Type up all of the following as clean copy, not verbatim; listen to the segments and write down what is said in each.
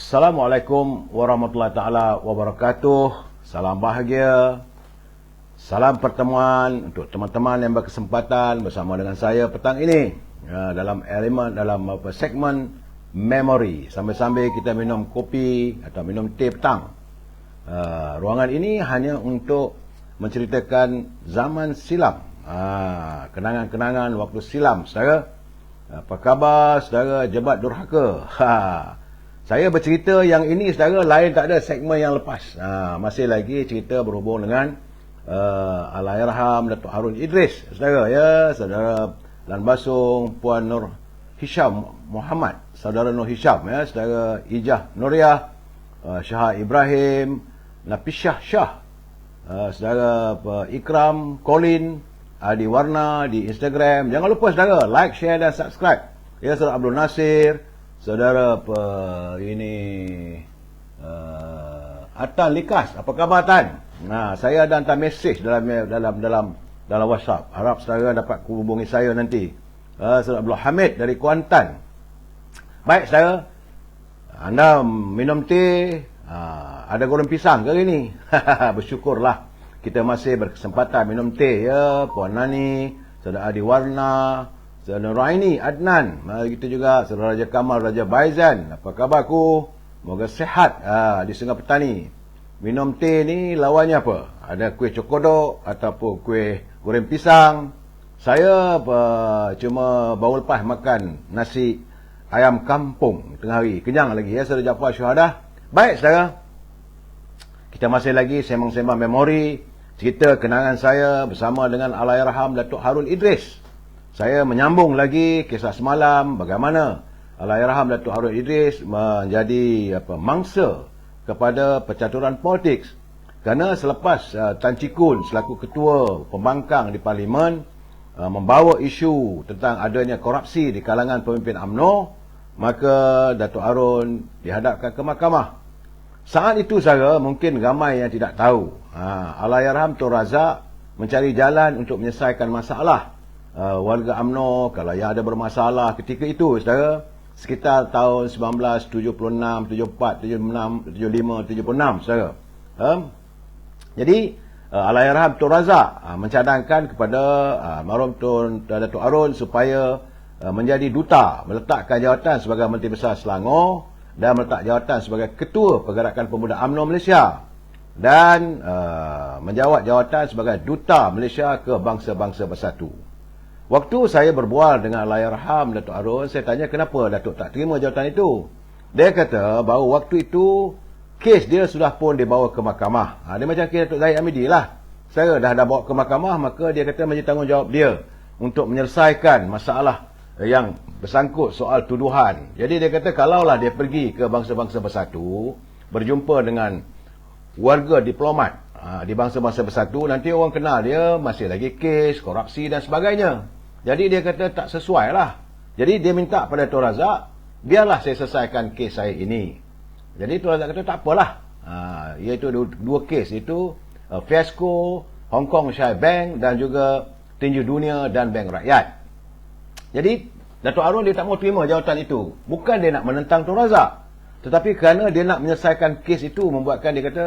Assalamualaikum warahmatullahi taala wabarakatuh. Salam bahagia. Salam pertemuan untuk teman-teman yang berkesempatan bersama dengan saya petang ini dalam segmen memory. Sambil-sambil kita minum kopi atau minum teh petang. Ruangan ini hanya untuk menceritakan zaman silam. Kenangan-kenangan waktu silam, saudara. Apa khabar saudara Jebat Durhaka? Saya bercerita yang ini saudara, lain tak ada segmen yang lepas. Masih lagi cerita berhubung dengan Allahyarham Datuk Harun Idris, saudara ya, saudara Lan Basung, Puan Nur Hisham Muhammad, saudara Nur Hisham ya, saudara Ijah Nuriah, Syah Ibrahim, Nafisyah Shah, saudara Ikram, Colin, Adi Warna di Instagram. Jangan lupa saudara like, share dan subscribe. Ya, saudara Abdul Nasir, saudara Atan Likas, apa khabar Tan? Saya ada hantar mesej dalam WhatsApp. Harap saudara dapat hubungi saya nanti. Saudara Abdul Hamid dari Kuantan. Baik saudara, anda minum teh, ada goreng pisang ke hari ni? Bersyukurlah kita masih berkesempatan minum teh ya. Puan Nani, saudara Adi Warna, saudara Raini Adnan, mari kita juga saudara Raja Kamal, Raja Baizan. Apa khabarku? Moga sehat di Sungai Petani. Minum teh ni lawannya apa? Ada kuih cokodok ataupun kuih goreng pisang. Saya cuma baru lepas makan nasi ayam kampung tengah hari. Kenyang lagi ya saudara Jaafar Syuhadah. Baik saudara, kita masih lagi sembang-sembang memori, cerita kenangan saya bersama dengan Allahyarham Datuk Harun Idris. Saya menyambung lagi kisah semalam bagaimana Allahyarham Datuk Harun Idris menjadi mangsa kepada percaturan politik. Kerana selepas Tan Chee Koon selaku ketua pembangkang di Parlimen membawa isu tentang adanya korupsi di kalangan pemimpin UMNO, maka Datuk Harun dihadapkan ke mahkamah. Saat itu saya mungkin ramai yang tidak tahu, Allahyarham Tun Razak mencari jalan untuk menyelesaikan masalah warga UMNO kalau yang ada bermasalah ketika itu, saudara, sekitar tahun 1976, 74, 76, 75, 76, saudara. Jadi Allahyarham Tun Razak mencadangkan kepada almarhum Tun Datuk Harun supaya menjadi duta, meletakkan jawatan sebagai Menteri Besar Selangor dan meletak jawatan sebagai Ketua Pergerakan Pemuda UMNO Malaysia dan menjawat jawatan sebagai Duta Malaysia ke Bangsa-Bangsa Bersatu. Waktu saya berbual dengan Allahyarham Datuk Harun, saya tanya kenapa Datuk tak terima jawatan itu. Dia kata bahawa waktu itu kes dia sudah pun dibawa ke mahkamah. Dia macam kes Datuk Zahid Hamidi lah. Saya dah bawa ke mahkamah, maka dia kata menjadi tanggungjawab dia untuk menyelesaikan masalah yang bersangkut soal tuduhan. Jadi dia kata kalaulah dia pergi ke Bangsa-Bangsa Bersatu, berjumpa dengan warga diplomat di Bangsa-Bangsa Bersatu, nanti orang kenal dia masih lagi kes, korupsi dan sebagainya. Jadi dia kata tak sesuai lah. Jadi dia minta pada Tun Razak, biarlah saya selesaikan kes saya ini. Jadi Tun Razak kata tak apalah. Iaitu dua kes itu, Fiasco, Hong Kong Shire Bank dan juga Tinju Dunia dan Bank Rakyat. Jadi Datuk Harun dia tak mau terima jawatan itu. Bukan dia nak menentang Tun Razak, tetapi kerana dia nak menyelesaikan kes itu, membuatkan dia kata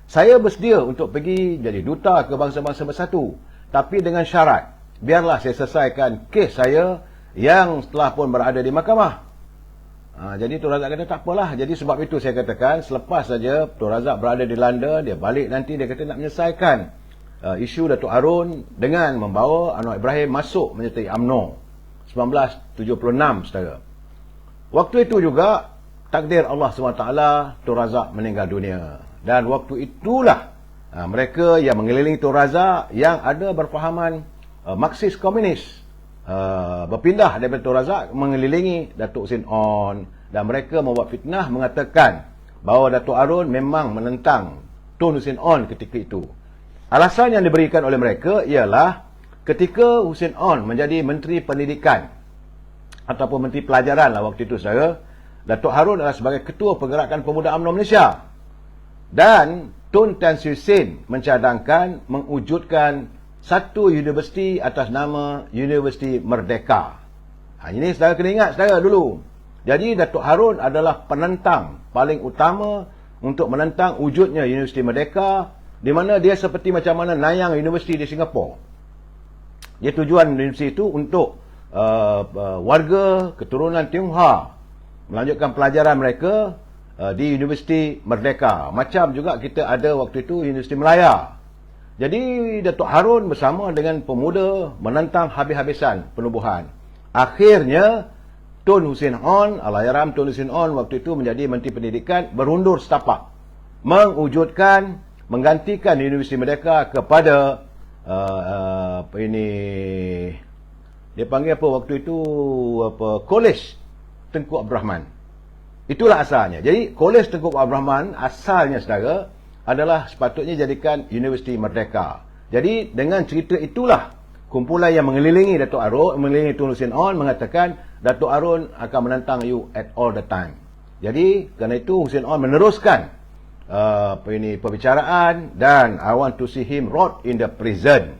saya bersedia untuk pergi jadi duta ke Bangsa-Bangsa Bersatu, tapi dengan syarat biarlah saya selesaikan kes saya yang telah pun berada di mahkamah. Jadi Tun Razak kata tak apalah. Jadi sebab itu saya katakan selepas saja Tun Razak berada di London, dia balik nanti dia kata nak menyelesaikan isu Datuk Harun dengan membawa Anwar Ibrahim masuk menyertai UMNO 1976, saudara. Waktu itu juga takdir Allah SWT, Tun Razak meninggal dunia. Dan waktu itulah mereka yang mengelilingi Tun Razak yang ada berfahaman Marxis komunis berpindah daripada Tun Razak mengelilingi Datuk Hussein On, dan mereka membuat fitnah mengatakan bahawa Datuk Harun memang menentang Tun Hussein On ketika itu. Alasan yang diberikan oleh mereka ialah ketika Hussein On menjadi Menteri Pendidikan ataupun Menteri Pelajaran lah waktu itu, saudara, Datuk Harun adalah sebagai Ketua Pergerakan Pemuda UMNO Malaysia, dan Tun Tan Sri Sin mencadangkan mewujudkan satu universiti atas nama Universiti Merdeka. Ini saudara kena ingat, saudara, dulu Jadi Datuk Harun adalah penentang paling utama untuk menentang wujudnya Universiti Merdeka, di mana dia seperti macam mana Nanyang Universiti di Singapura. Dia tujuan universiti itu untuk warga keturunan Tionghoa melanjutkan pelajaran mereka di Universiti Merdeka. Macam juga kita ada waktu itu Universiti Melaya. Jadi Datuk Harun bersama dengan pemuda menentang habis-habisan penubuhan. Akhirnya Tun Hussein On, Allahyarham Tun Hussein On waktu itu menjadi Menteri Pendidikan, berundur setapak menggantikan Universiti Merdeka kepada dia panggil apa waktu itu, Kolej Tengku Abdul Rahman. Itulah asalnya. Jadi Kolej Tengku Abdul Rahman asalnya, saudara, adalah sepatutnya jadikan Universiti Merdeka. Jadi dengan cerita itulah kumpulan yang mengelilingi Datuk Arun, mengelilingi Tun Hussein On mengatakan Datuk Arun akan menentang you at all the time. Jadi kerana itu Hussein On meneruskan perbicaraan, dan I want to see him rot in the prison.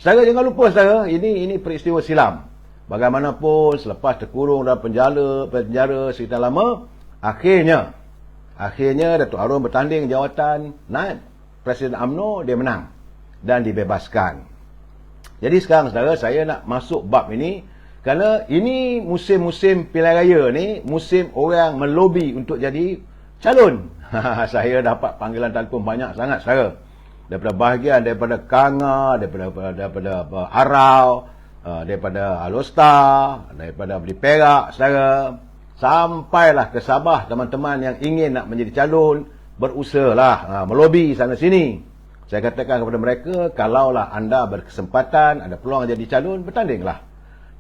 Saudara jangan lupa, saudara, ini peristiwa silam. Bagaimanapun selepas terkurung dalam penjara sekian lama, akhirnya Datuk Arun bertanding jawatan naib Presiden UMNO, dia menang dan dibebaskan. Jadi sekarang, saudara, saya nak masuk bab ini kerana ini musim-musim pilihan raya ni, musim orang melobi untuk jadi calon. Saya dapat panggilan telefon banyak sangat, saudara. Daripada bahagian daripada Kanga, daripada Arau, daripada Alostar, daripada Beli Perak, saudara. Sampailah ke Sabah, teman-teman yang ingin nak menjadi calon, berusahalah melobi sana sini. Saya katakan kepada mereka, kalaulah anda berkesempatan, ada peluang jadi calon, bertandinglah.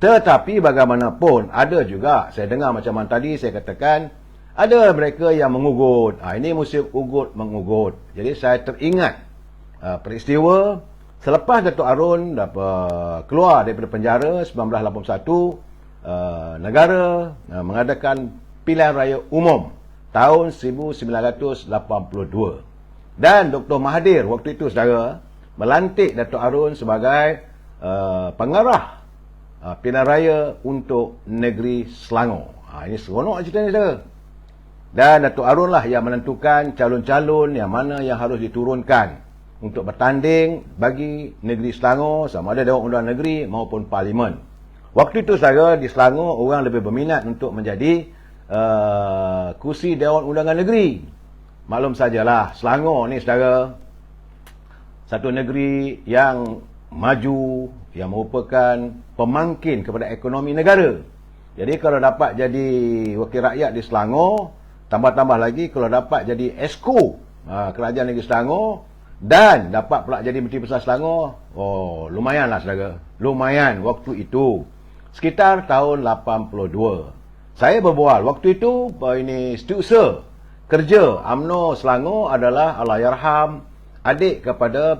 Tetapi bagaimanapun, ada juga, saya dengar macam mana tadi, saya katakan, ada mereka yang mengugut. Ini musim ugut mengugut. Jadi saya teringat peristiwa selepas Datuk Arun keluar daripada penjara 1981, negara mengadakan pilihan raya umum tahun 1982. Dan Dr. Mahathir waktu itu, saudara, melantik Datuk Arun sebagai pengarah pilihan raya untuk negeri Selangor. Ini seronok cerita ni, saudara. Dan Datuk Arun lah yang menentukan calon-calon yang mana yang harus diturunkan untuk bertanding bagi negeri Selangor, sama ada Dewan Undangan Negeri maupun Parlimen. Waktu itu, saudara, di Selangor orang lebih berminat untuk menjadi kursi Dewan Undangan Negeri. Maklum sajalah, Selangor ni, saudara, satu negeri yang maju, yang merupakan pemangkin kepada ekonomi negara. Jadi kalau dapat jadi wakil rakyat di Selangor, tambah-tambah lagi kalau dapat jadi Esko Kerajaan Negeri Selangor, dan dapat pula jadi Menteri Besar Selangor, lumayanlah, saudara. Lumayan waktu itu. Sekitar tahun 82. Saya berbual waktu itu, ini setiausaha kerja UMNO Selangor adalah Allahyarham adik kepada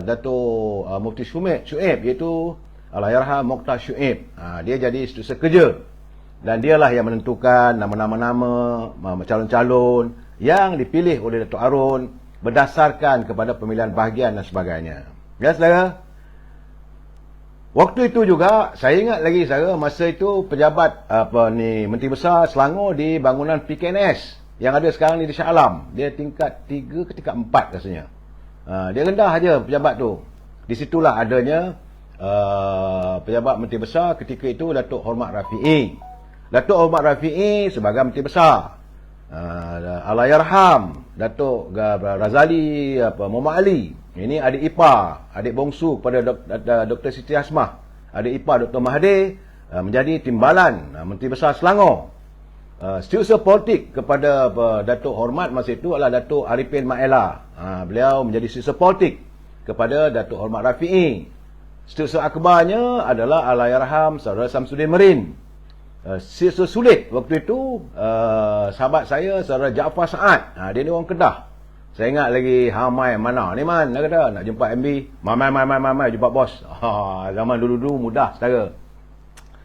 Datuk Mufti Syuaib, iaitu Allahyarham Mokhtar Syuaib. Dia jadi setiausaha kerja. Dan dialah yang menentukan nama-nama calon-calon yang dipilih oleh Datuk Arun berdasarkan kepada pemilihan bahagian dan sebagainya. Ya, saudara. Waktu itu juga, saya ingat lagi, saudara, masa itu pejabat Menteri Besar Selangor di bangunan PKNS yang ada sekarang ni di Shah Alam. Dia tingkat 3 ke tingkat 4 rasanya. Dia rendah aja pejabat tu. Di situlah adanya pejabat Menteri Besar ketika itu, Datuk Hormat Rafi'i. Datuk Hormat Rafi'i sebagai Menteri Besar. Allahyarham Datuk Razali Muhammad Ali. Ini adik ipar, adik bongsu kepada Dr. Siti Hasmah. Adik ipar Dr. Mahathir menjadi timbalan Menteri Besar Selangor. Setiausaha politik kepada Datuk Hormat masa itu adalah Datuk Arifin Maela. Beliau menjadi setiausaha politik kepada Datuk Hormat Rafi'i. Setiausaha akbarnya adalah Allahyarham Saudara Samsudin Merin. Setiausaha sulit waktu itu sahabat saya, Saudara Jaafar Saad. Dia ni orang Kedah. Saya ingat lagi, mai mana ni man, dia kata nak jumpa MB. Mai jumpa bos. Zaman dulu-dulu mudah, saudara.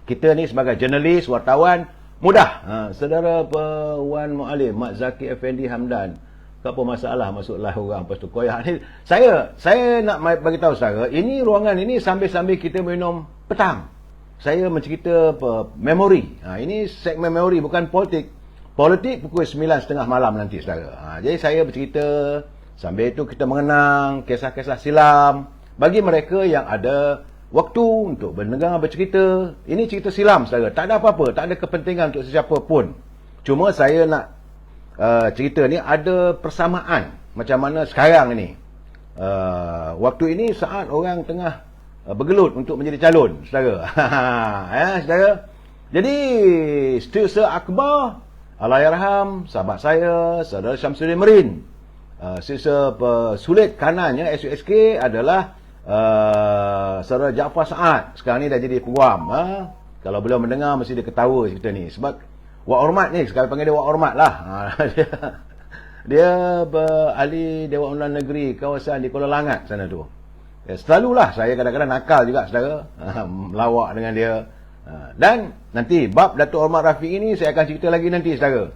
Kita ni sebagai jurnalis, wartawan, mudah. Saudara Wan Mu'alim, Mak Zaki Effendi Hamdan, tak apa masalah masuklah orang lepas tu koyak ni. Saya nak bagi tahu, saudara, ini ruangan ini sambil-sambil kita minum petang. saya mencerita memori. Ini segmen memori, bukan politik. Politik pukul 9.30 malam nanti, saudara. Jadi saya bercerita, sambil itu kita mengenang kisah-kisah silam. Bagi mereka yang ada waktu untuk mendengar bercerita, ini cerita silam, saudara. Tak ada apa-apa, tak ada kepentingan untuk sesiapa pun. Cuma saya nak cerita ni ada persamaan macam mana sekarang ni. Waktu ini saat orang tengah bergelut untuk menjadi calon, saudara. Saudara. Jadi Setiausaha Akbar, Allahyarham, sahabat saya, saudara Syamsuddin Merin. Setiausaha sulit kanannya SUSK adalah saudara Jaafar Saad. Sekarang ni dah jadi peguam. Kalau beliau mendengar mesti dia ketawa cerita ni. Sebab Wak Hormat ni, sekarang panggil dia Wak Hormat lah. Dia ahli Dewan Undangan Negeri kawasan di Kuala Langat sana tu. Selalulah saya kadang-kadang nakal juga, saudara, melawak dengan dia. Dan nanti bab Datuk Hormat Rafiq ini saya akan cerita lagi nanti, saudara.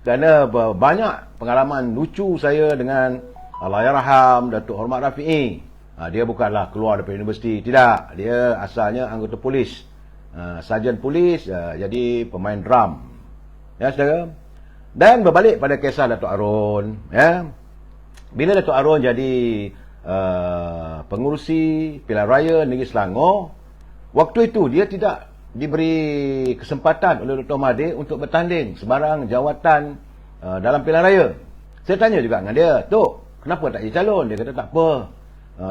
Kerana banyak pengalaman lucu saya dengan Allahyarham Datuk Hormat Rafiq. Dia bukanlah keluar daripada universiti, tidak. Dia asalnya anggota polis, sarjan polis, jadi pemain drum. Ya, saudara. Dan berbalik pada kisah Datuk Arun, ya. Bila Datuk Arun jadi pengurusi pilihan raya Negeri Selangor, waktu itu dia tidak diberi kesempatan oleh Dr. Mahathir untuk bertanding sebarang jawatan dalam pilihan raya. Saya tanya juga dengan dia, "Tok, kenapa tak jadi calon?" Dia kata, "Tak apa,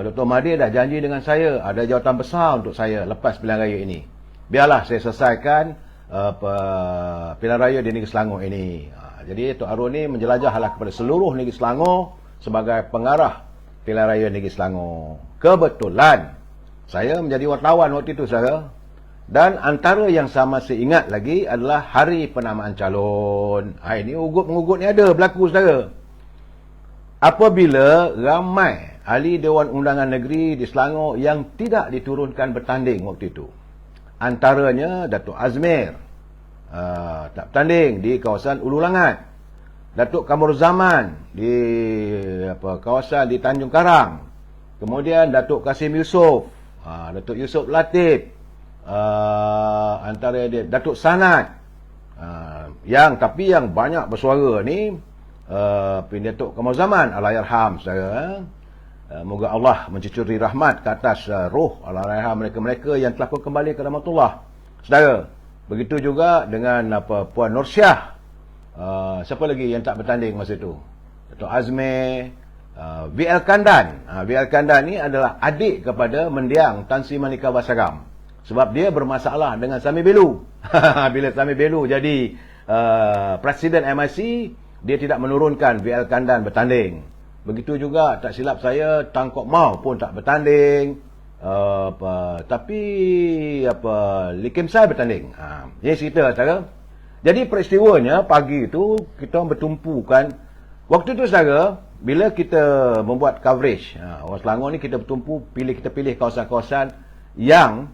Dr. Mahathir dah janji dengan saya, ada jawatan besar untuk saya lepas pilihan raya ini. Biarlah saya selesaikan pilihan raya di Negeri Selangor ini." Jadi Tok Arun ni menjelajahlah kepada seluruh Negeri Selangor sebagai pengarah pilihan raya Negeri Selangor. Kebetulan saya menjadi wartawan waktu itu, saudara. Dan antara yang sama saya ingat lagi adalah hari penamaan calon. Ini ugut-mengugut ni ada berlaku, saudara. Apabila ramai ahli Dewan Undangan Negeri di Selangor yang tidak diturunkan bertanding waktu itu. Antaranya Datuk Azmir, tak bertanding di kawasan Ulu Langat. Datuk Kamruzaman di kawasan di Tanjung Karang. Kemudian Datuk Kasim Yusof, Datuk Yusof Latif, antara dia Datuk Sanad, tapi yang banyak bersuara ni Datuk Kamruzaman, Allahyarham, saudara. Moga Allah mencucuri rahmat ke atas roh Allahyarham mereka-mereka yang telah pun kembali ke rahmatullah, saudara. Begitu juga dengan Puan Nursyah. Siapa lagi yang tak bertanding masa itu? Datuk Azmi, VL Kandan. VL Kandan ni adalah adik kepada mendiang Tan Sri Manika Basagam. Sebab dia bermasalah dengan Sami Belu. Bila Sami Belu jadi Presiden MIC, dia tidak menurunkan VL Kandan bertanding. Begitu juga tak silap saya Tan Kok Mau pun tak bertanding. Tapi Lee Kim Sai bertanding. Ini cerita, saudara. Jadi peristiwanya pagi itu kita bertumpukan. Waktu itu, saudara, bila kita membuat coverage, orang Selangor ni kita bertumpu kita pilih kawasan-kawasan yang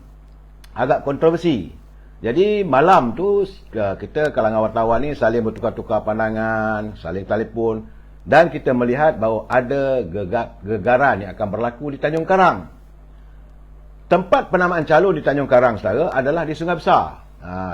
agak kontroversi. Jadi malam tu kita kalangan wartawan ni saling bertukar-tukar pandangan, saling telefon, dan kita melihat bahawa ada gegaran yang akan berlaku di Tanjung Karang. Tempat penamaan calon di Tanjung Karang, saudara, adalah di Sungai Besar.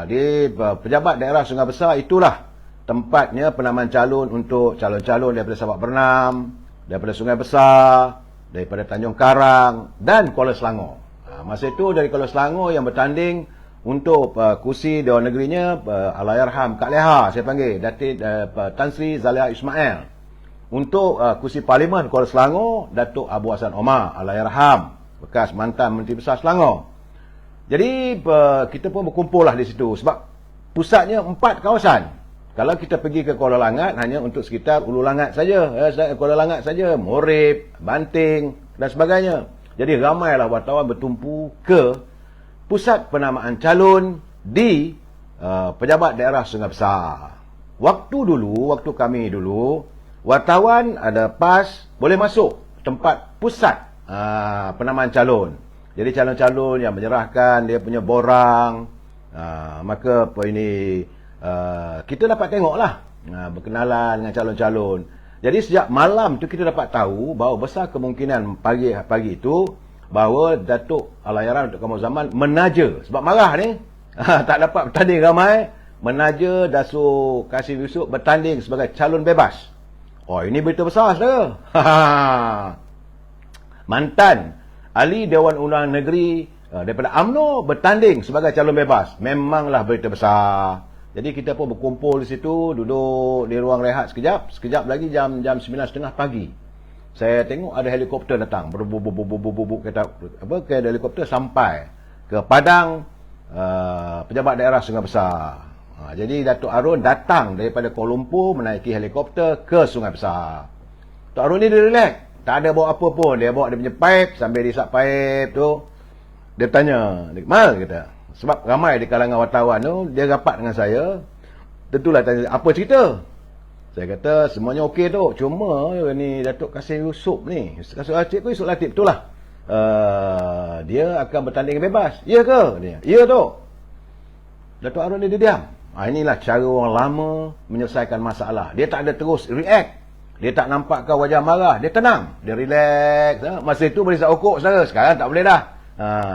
Di pejabat daerah Sungai Besar itulah tempatnya penamaan calon untuk calon-calon daripada Sabak Bernam, daripada Sungai Besar, daripada Tanjung Karang dan Kuala Selangor. Masa itu dari Kuala Selangor yang bertanding untuk kursi Dewan Negerinya, Allahyarham Kak Leha, saya panggil Datuk Tan Sri Zaliha Ismail. Untuk kursi Parlimen Kuala Selangor, Datuk Abu Hassan Omar, Allahyarham, bekas mantan Menteri Besar Selangor. Jadi kita pun berkumpul lah di situ. Sebab pusatnya 4 kawasan. Kalau kita pergi ke Kuala Langat, hanya untuk sekitar Ulu Langat saja, Kuala Langat saja, Morib, Banting dan sebagainya. Jadi ramailah wartawan bertumpu ke pusat penamaan calon di pejabat daerah Sungai Besar. Waktu kami dulu, wartawan ada pas boleh masuk tempat pusat penamaan calon. Jadi calon-calon yang menyerahkan dia punya borang, maka kita dapat tengoklah, berkenalan dengan calon-calon. Jadi sejak malam tu kita dapat tahu bahawa besar kemungkinan pagi itu bahawa Datuk Allahyarham Datuk Kamal Zaman menaja sebab marah ni tak dapat bertanding ramai, menaja Datuk Kasim Yusof bertanding sebagai calon bebas. Oh, ini berita besar saudara. Mantan ahli Dewan Undangan Negeri daripada UMNO bertanding sebagai calon bebas. Memanglah berita besar. Jadi kita pun berkumpul di situ, duduk di ruang rehat sekejap. Sekejap lagi jam 9.30 pagi. Saya tengok ada helikopter datang. Berbubuk-bubuk ke helikopter sampai ke padang pejabat daerah Sungai Besar. Jadi Datuk Arun datang daripada Kuala Lumpur menaiki helikopter ke Sungai Besar. Datuk Arun ni dia relax. Tak ada bawa apa pun. Dia bawa dia punya pipe, sambil dia isap pipe tu. Dia tanya, Mal kata. Sebab ramai di kalangan wartawan tu, dia rapat dengan saya. Tentulah tanya, apa cerita? Saya kata, semuanya okey tu. Cuma ni Datuk Kasim Yusof ni. Cik Yusof Latif, betul lah. Dia akan bertanding bebas. Ya ke? Ya tu. Datuk Arun dia diam. Inilah cara orang lama menyelesaikan masalah. Dia tak ada terus react. Dia tak nampakkan wajah marah. Dia tenang. Dia relax. Masa itu boleh isap okok saudara. Sekarang tak boleh dah.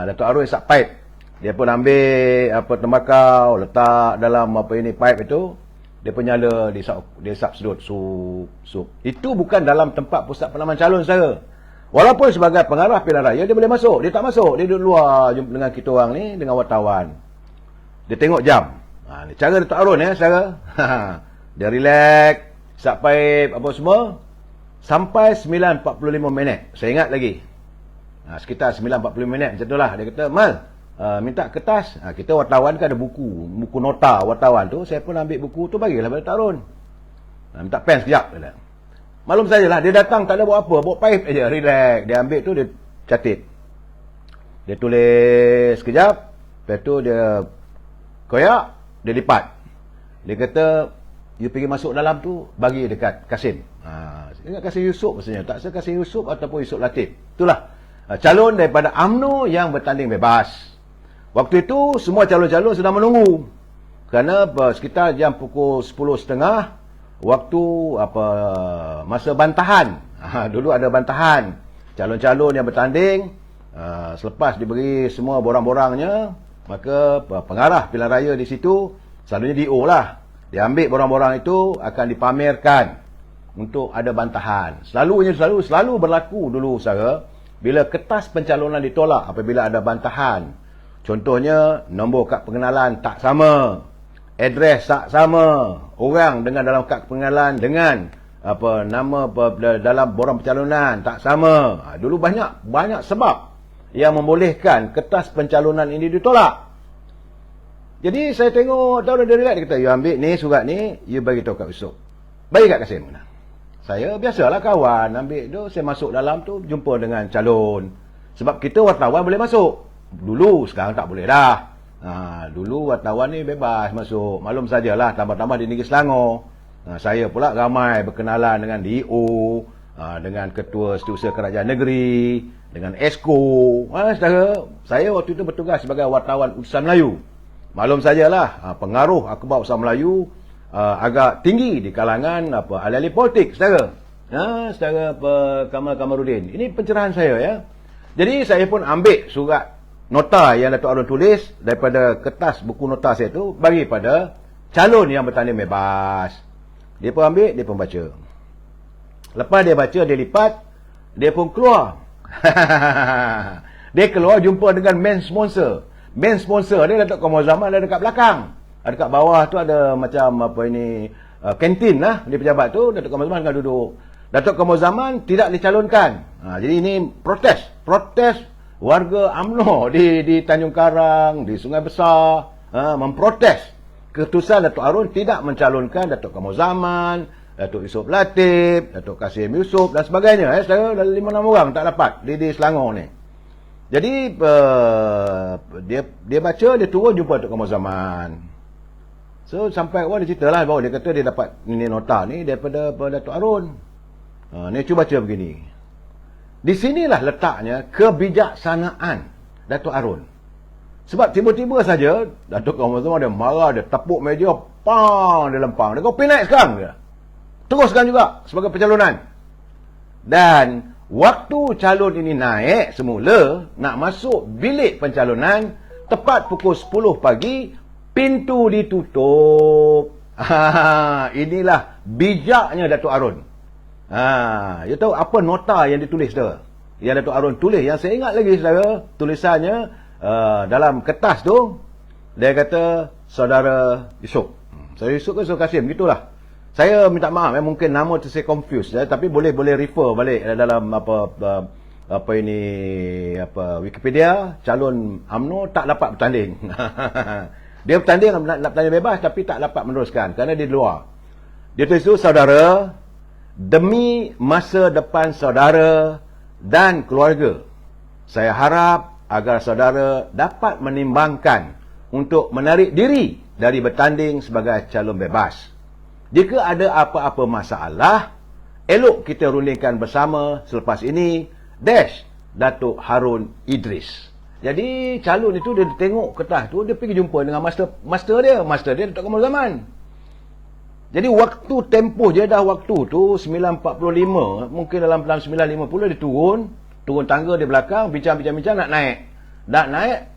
Datuk Arun isap pipe. Dia pun ambil tembakau, letak dalam pipe itu. Dia pun nyala, dia isap sedut. Sup. Itu bukan dalam tempat pusat penanaman calon saudara. Walaupun sebagai pengarah pilihan raya, dia boleh masuk. Dia tak masuk. Dia duduk luar jumpa dengan kita orang ni, dengan wartawan. Dia tengok jam. Ni cara Datuk Arun saudara. Dia relax, isap pipe, apa semua. Sampai 9.45 minit. Saya ingat lagi. Sekitar 9.45 minit macam tu lah. Dia kata, Mal, minta kertas. Kita wartawan kan ada buku nota wartawan tu. Saya pun ambil buku tu, bagilah pada Datuk Arun. Minta pen sekejap. Malum sajalah, dia datang tak ada buat apa, bawa pipe aja, relax. Dia ambil tu, dia catit. Dia tulis sekejap, lepas tu dia koyak, dia lipat. Dia kata, you pergi masuk dalam tu, bagi dekat Kasim. Ingat Kasim Yusof maksudnya, tak saya Kasim Yusof ataupun Yusof Latif. Itulah calon daripada UMNO yang bertanding bebas. Waktu itu semua calon-calon sedang menunggu. Kerana sekitar jam pukul 10.30 waktu masa bantahan. Dulu ada bantahan. Calon-calon yang bertanding selepas diberi semua borang-borangnya, maka pengarah pilihan raya di situ selalunya DO lah. Dia ambil borang-borang itu akan dipamerkan untuk ada bantahan. Selalu berlaku dulu saudara, bila kertas pencalonan ditolak apabila ada bantahan. Contohnya, nombor kad pengenalan tak sama, adres tak sama, orang dengan dalam kad pengenalan dengan nama dalam borang pencalonan tak sama. Dulu banyak sebab yang membolehkan kertas pencalonan ini ditolak. Jadi saya tengok tahu dia relax, dia kata, you ambil ni surat ni, you bagi tahu kat Yusof. Bagi kat Kasim. Saya biasalah kawan, ambil tu, saya masuk dalam tu, jumpa dengan calon. Sebab kita wartawan boleh masuk. Dulu, sekarang tak boleh dah. Dulu wartawan ni bebas masuk. Maklum sajalah, tambah-tambah di Negeri Selangor. Saya pula ramai berkenalan dengan DO, dengan Ketua Setiausaha Kerajaan Negeri, dengan Esko. Saya waktu itu bertugas sebagai wartawan utusan Melayu. Maklum sajalah, pengaruh akhbar utusan Melayu agak tinggi di kalangan ahli-ahli politik, saudara. Saudara Kamal Kamarudin. Ini pencerahan saya ya. Jadi saya pun ambil surat nota yang Datuk Arun tulis daripada kertas buku nota saya tu, bagi pada calon yang bertanding bebas. Dia pun ambil, dia pun baca. Lepas dia baca, dia lipat, dia pun keluar. Dia keluar jumpa dengan main sponsor. Main sponsor dia Datuk Kamal Zaman ada dekat belakang. Dekat bawah tu ada macam kantin lah di pejabat tu. Datuk Kamal Zaman kan duduk. Datuk Kamal Zaman tidak dicalonkan. Jadi ini protes warga UMNO di Tanjung Karang, di Sungai Besar, memprotes keputusan Datuk Arun tidak mencalonkan Datuk Kamal Zaman, Datuk Yusof Latif, Datuk Kasim Yusof dan sebagainya. Saya dah 5-6 orang tak dapat di Selangor ni. Jadi dia baca, dia turun jumpa Datuk Kamal Zaman. So sampai dia ceritalah bahawa dia kata dia dapat ni nota ni daripada Datuk Arun. Ni cuba baca begini. Di sinilah letaknya kebijaksanaan Datuk Arun. Sebab tiba-tiba saja Datuk Kamal Zaman dia marah, dia tepuk meja, dia lempang. Dia kata, pergi naik sekarang dia. Teruskan juga sebagai pencalonan. Dan waktu calon ini naik semula, nak masuk bilik pencalonan, tepat pukul 10 pagi, pintu ditutup. Inilah bijaknya Datuk Arun. You tahu apa nota yang ditulis tu? Yang Datuk Arun tulis, yang saya ingat lagi saudara, tulisannya dalam kertas tu, dia kata, Saudara Yusof. Saudara Yusof ke Saudara Kasim, gitulah. Saya minta maaf, mungkin nama tu saya confuse, tapi boleh refer balik dalam Wikipedia. Calon UMNO tak dapat bertanding. Dia bertanding, nak bertanding bebas, tapi tak dapat meneruskan kerana dia di luar. Dia tulis tu, saudara, demi masa depan saudara dan keluarga, saya harap agar saudara dapat menimbangkan untuk menarik diri dari bertanding sebagai calon bebas. Jika ada apa-apa masalah, elok kita rundingkan bersama selepas ini. Datuk Harun Idris. Jadi calon itu dia tengok kertas tu, dia pergi jumpa dengan master dia Datuk Kamal Zaman. Jadi waktu tempoh je dah waktu tu 9.45, mungkin dalam 9.50 dia turun tangga di belakang, bincang nak naik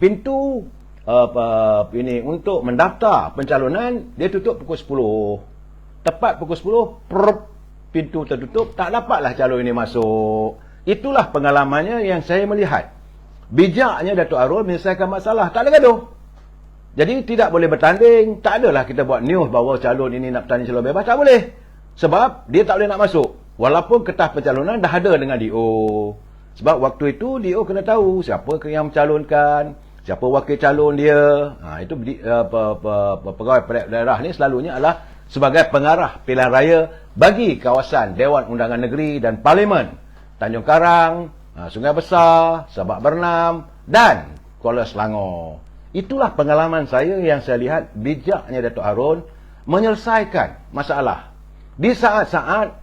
pintu ini untuk mendaftar pencalonan, dia tutup pukul 10. Tepat pukul 10, pintu tertutup, tak dapatlah calon ini masuk. Itulah pengalamannya yang saya melihat. Bijaknya Datuk Arun menyelesaikan masalah, tak ada gaduh. Jadi tidak boleh bertanding, tak adalah kita buat news bahawa calon ini nak bertanding calon bebas, tak boleh. Sebab dia tak boleh nak masuk. Walaupun kertas pencalonan dah ada dengan DO. Sebab waktu itu DO kena tahu siapa yang mencalonkan, siapa wakil calon dia. Itu pegawai daerah ni selalunya adalah sebagai pengarah pilihan raya bagi kawasan Dewan Undangan Negeri dan Parlimen Tanjung Karang, Sungai Besar, Sabak Bernam dan Kuala Selangor. Itulah pengalaman saya yang saya lihat bijaknya Datuk Harun menyelesaikan masalah. Di saat-saat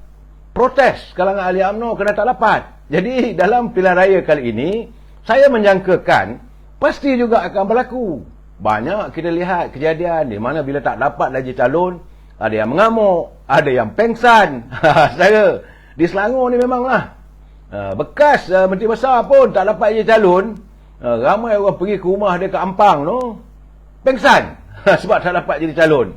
protes kalangan ahli UMNO kena tak dapat. Jadi dalam pilihan raya kali ini, saya menjangkakan pasti juga akan berlaku. Banyak kita lihat kejadian di mana bila tak dapat lagi calon, ada yang mengamuk, ada yang pengsan. Saya di Selangor ni memanglah bekas Menteri Besar pun tak dapat lagi calon. Ramai orang pergi ke rumah dia ke Ampang tu, pengsan sebab tak dapat jadi calon.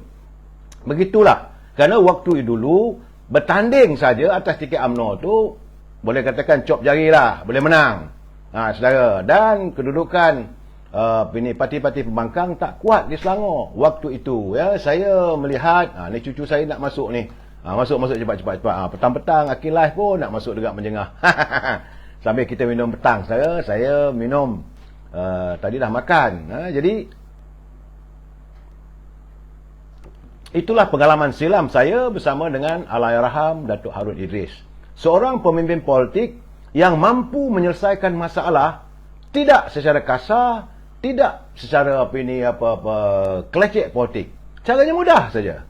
Begitulah. Kerana waktu dulu bertanding saja atas tiket UMNO tu boleh katakan cop jari lah, boleh menang. Saudara, dan kedudukan parti-parti pembangkang tak kuat di Selangor waktu itu. Ya, saya melihat ni cucu saya nak masuk ni. Masuk cepat. Petang-petang Akil Live pun nak masuk dekat menjengah. Sambil kita minum petang. Saya minum tadi dah makan. Jadi itulah pengalaman silam saya bersama dengan Allahyarham Datuk Harun Idris. Seorang pemimpin politik yang mampu menyelesaikan masalah tidak secara kasar, tidak secara kelecek politik. Caranya mudah saja.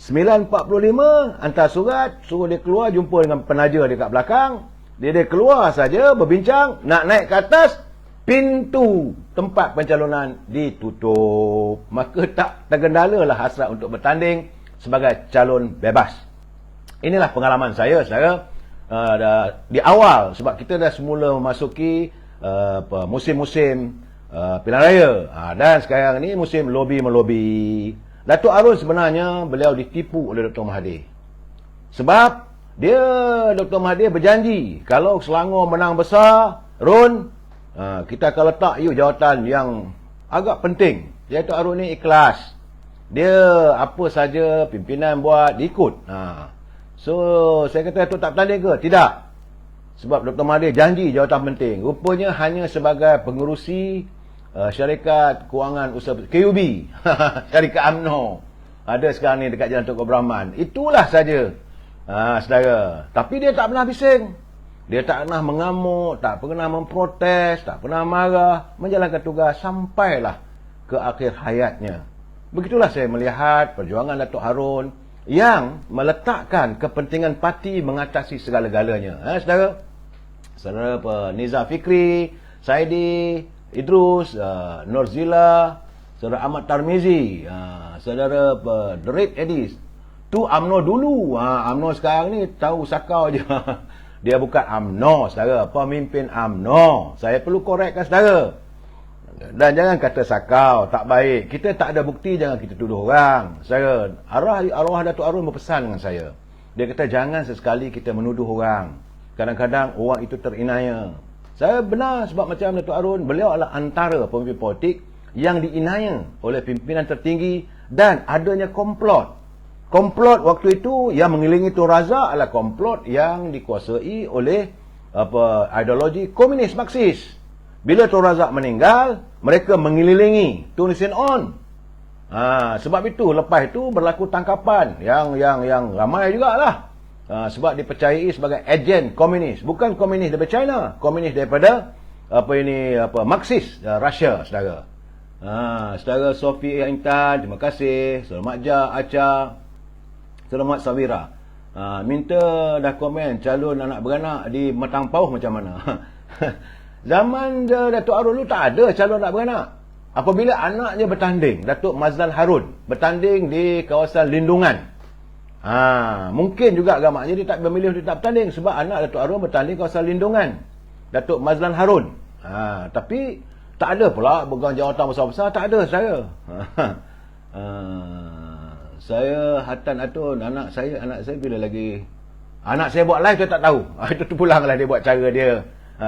9.45 hantar surat, suruh dia keluar jumpa dengan penaja dekat belakang. Dia keluar saja berbincang, nak naik ke atas, pintu tempat pencalonan ditutup. Maka tak tergendalalah hasrat untuk bertanding sebagai calon bebas. Inilah pengalaman saya di awal, sebab kita dah semula memasuki musim-musim pilihan raya. Dan sekarang ni musim lobby-melobi. Datuk Arun sebenarnya beliau ditipu oleh Dr. Mahathir. Sebab Dr. Mahathir berjanji kalau Selangor menang besar, Run, kita akan letak you jawatan yang agak penting. Datuk Arun ni ikhlas. Dia apa saja pimpinan buat, diikut. So saya kata Datuk tak bertanding ke? Tidak. Sebab Dr. Mahathir janji jawatan penting. Rupanya hanya sebagai pengerusi syarikat kewangan usaha KUB. Syarikat UMNO. Ada sekarang ni dekat Jalan Tunku Abdul Rahman. Itulah saja. Saudara. Tapi dia tak pernah bising. Dia tak pernah mengamuk, tak pernah memprotes, tak pernah marah, menjalankan tugas sampailah ke akhir hayatnya. Begitulah saya melihat perjuangan Datuk Harun yang meletakkan kepentingan parti mengatasi segala-galanya. Saudara Nizam Fikri, Saidi, Idrus, Norzila, saudara Ahmad Tarmizi, saudara Derek Edis. Tu UMNO dulu. UMNO sekarang ni tahu sakau je. Dia bukan UMNO, saudara. Pemimpin UMNO. Saya perlu korekkan, saudara. Dan jangan kata sakau, tak baik. Kita tak ada bukti, jangan kita tuduh orang. Saudara, arwah Datuk Arun berpesan dengan saya. Dia kata, jangan sesekali kita menuduh orang. Kadang-kadang orang itu terinaya. Saya benar sebab macam Datuk Arun, beliau adalah antara pemimpin politik yang diinaya oleh pimpinan tertinggi dan adanya komplot. Komplot waktu itu yang mengelilingi Tun Razak adalah komplot yang dikuasai oleh ideologi komunis Marxis. Bila Tun Razak meninggal, mereka mengelilingi Tun Hussein On. Sebab itu lepas itu berlaku tangkapan yang ramai jugalah. Sebab dipercayai sebagai ejen komunis, bukan komunis daripada China, komunis daripada Marxis, Russia, saudara. Saudara Sofi Intan, terima kasih. Selamat Aca. Selamat Sawira. Minta dah komen calon anak beranak di Matang Pauh macam mana. Zaman Datuk Arun dulu tak ada calon anak beranak. Apabila anaknya bertanding, Datuk Mazlan Harun bertanding di kawasan Lindungan. Mungkin juga agaknya dia tak memilih untuk tak bertanding sebab anak Datuk Arun bertanding kawasan Lindungan. Datuk Mazlan Harun. Tapi tak ada pula pegang jawatan besar-besar, tak ada saya. Saya Hatan Atun, anak saya bila lagi anak saya buat live saya tak tahu. Itu pulanglah dia buat cara dia.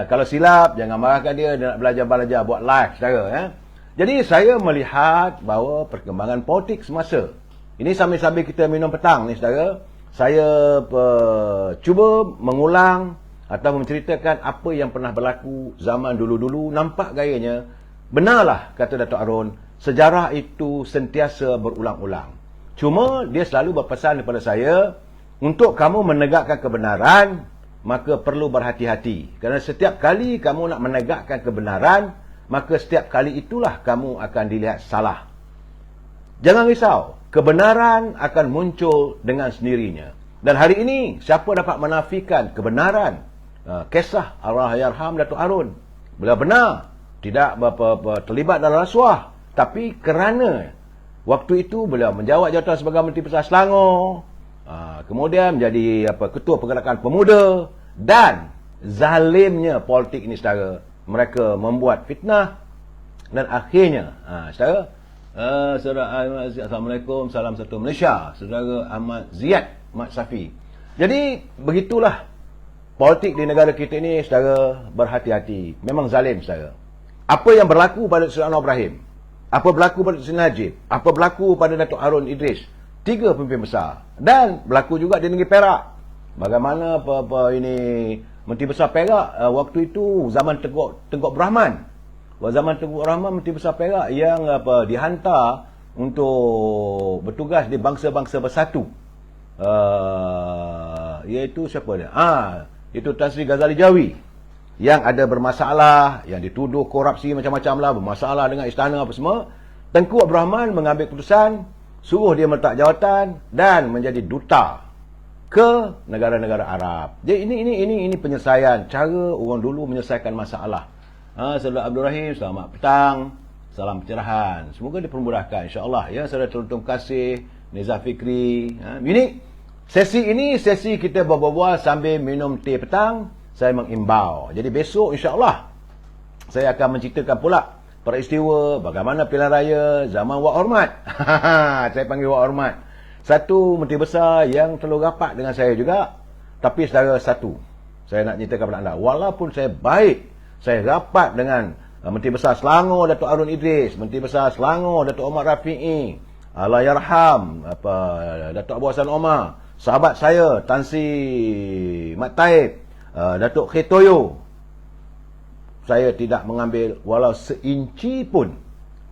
Kalau silap jangan marahkan dia nak belajar buat live saudara. Jadi saya melihat bahawa perkembangan politik semasa ini sambil-sambil kita minum petang ni saudara, saya cuba mengulang atau menceritakan apa yang pernah berlaku zaman dulu-dulu. Nampak gayanya benarlah kata Datuk Arun, sejarah itu sentiasa berulang-ulang. Cuma dia selalu berpesan kepada saya, untuk kamu menegakkan kebenaran, maka perlu berhati-hati. Kerana setiap kali kamu nak menegakkan kebenaran, maka setiap kali itulah kamu akan dilihat salah. Jangan risau, kebenaran akan muncul dengan sendirinya. Dan hari ini, siapa dapat menafikan kebenaran kisah Allahyarham Datuk Arun? Beliau benar, tidak terlibat dalam rasuah. Tapi kerana waktu itu beliau menjawab jawatan sebagai Menteri Besar Selangor, kemudian menjadi Ketua Pergerakan Pemuda, dan zalimnya politik ini saudara, mereka membuat fitnah dan akhirnya saudara, saudara Assalamualaikum, salam satu Malaysia, saudara Ahmad Ziyad Mat Safi. Jadi begitulah politik di negara kita ini saudara, berhati-hati, memang zalim saudara. Apa yang berlaku pada Sri Anwar Ibrahim, apa berlaku pada Sri Najib, apa berlaku pada Datuk Harun Idris, 3 pemimpin besar, dan berlaku juga di negeri Perak. Bagaimana ini Menteri Besar Perak waktu itu zaman Tengku Abdul Rahman. Zaman Tengku Abdul Rahman, Menteri Besar Perak yang dihantar untuk bertugas di bangsa-bangsa bersatu. Iaitu siapa dia? Itu Tan Sri Ghazali Jawi yang ada bermasalah, yang dituduh korupsi macam-macam lah, bermasalah dengan istana apa semua. Tengku Abdul Rahman mengambil keputusan, suruh dia meletak jawatan dan menjadi duta ke negara-negara Arab. Jadi ini penyelesaian, cara orang dulu menyelesaikan masalah. Saudara Abdul Rahim, selamat petang, salam pencerahan, semoga dipermudahkan insya-Allah ya. Saudara terima kasih Nizam Fikri. Sesi ini sesi kita berbual sambil minum teh petang. Saya mengimbau. Jadi besok insya-Allah saya akan menceritakan pula peristiwa bagaimana pilihan raya zaman Wak Hormat. Saya panggil Wak Hormat. Satu menteri besar yang terlalu rapat dengan saya juga. Tapi saudara satu, saya nak ceritakan kepada anda, walaupun saya baik, saya rapat dengan Menteri Besar Selangor Datuk Harun Idris, Menteri Besar Selangor Datuk Omar Rafi'i, Allahyarham Datuk Abu Hassan Omar, sahabat saya Tan Sri Mat Taib, Datuk Khetoyo, saya tidak mengambil walau seinci pun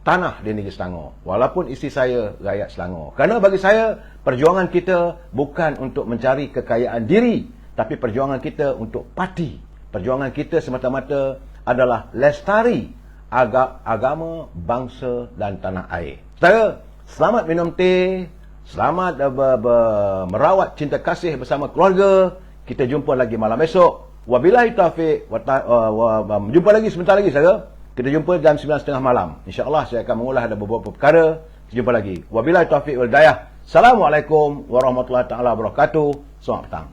tanah di negeri Selangor, walaupun isteri saya rakyat Selangor. Kerana bagi saya, perjuangan kita bukan untuk mencari kekayaan diri, tapi perjuangan kita untuk parti. Perjuangan kita semata-mata adalah lestari agama, bangsa dan tanah air. Saudara, selamat minum teh, selamat merawat cinta kasih bersama keluarga. Kita jumpa lagi malam esok. Wabillahi taufiq, jumpa lagi sebentar lagi saudara. Kita jumpa jam 9.30 malam. InsyaAllah saya akan mengulas ada beberapa perkara. Jumpa lagi. Wabillahi taufiq wal hidayah. Assalamualaikum warahmatullahi taala wabarakatuh. Selamat petang.